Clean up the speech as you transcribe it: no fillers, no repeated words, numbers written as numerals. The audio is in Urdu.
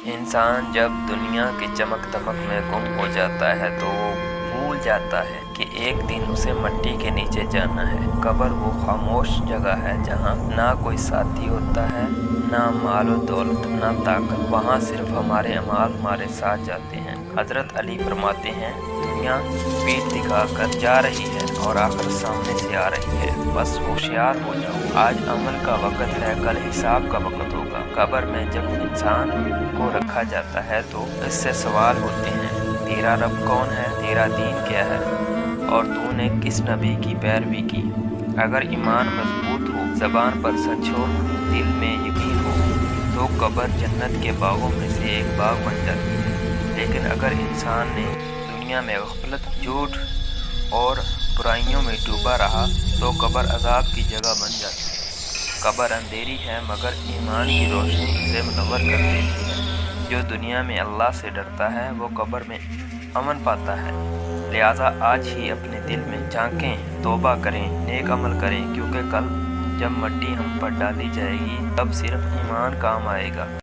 انسان جب دنیا کی چمک دمک میں گم ہو جاتا ہے تو وہ بھول جاتا ہے کہ ایک دن اسے مٹی کے نیچے جانا ہے۔ قبر وہ خاموش جگہ ہے جہاں نہ کوئی ساتھی ہوتا ہے، نہ مال و دولت، نہ طاقت۔ وہاں صرف ہمارے اعمال ہمارے ساتھ جاتے ہیں۔ حضرت علی فرماتے ہیں، دنیا پیٹھ دکھا کر جا رہی ہے اور آخرت سامنے سے آ رہی ہے، بس ہوشیار ہو جاؤ۔ آج عمل کا وقت ہے، کل حساب کا وقت ہوگا۔ قبر میں جب انسان کو رکھا جاتا ہے تو اس سے سوال ہوتے ہیں، تیرا رب کون ہے؟ تیرا دین کیا ہے؟ اور تو نے کس نبی کی پیروی کی؟ اگر ایمان مضبوط ہو، زبان پر سچ ہو، دل میں یقین ہو، تو قبر جنت کے باغوں میں سے ایک باغ بن جاتی ہے۔ لیکن اگر انسان نے دنیا میں غفلت، جھوٹ اور برائیوں میں ڈوبا رہا تو قبر عذاب کی جگہ بن جاتی ہے۔ قبر اندھیری ہے مگر ایمان کی روشنی اسے منور کر دیتی ہے۔ جو دنیا میں اللہ سے ڈرتا ہے وہ قبر میں امن پاتا ہے۔ لہٰذا آج ہی اپنے دل میں جھانکیں، توبہ کریں، نیک عمل کریں، کیونکہ کل جب مٹی ہم پر ڈالی جائے گی تب صرف ایمان کام آئے گا۔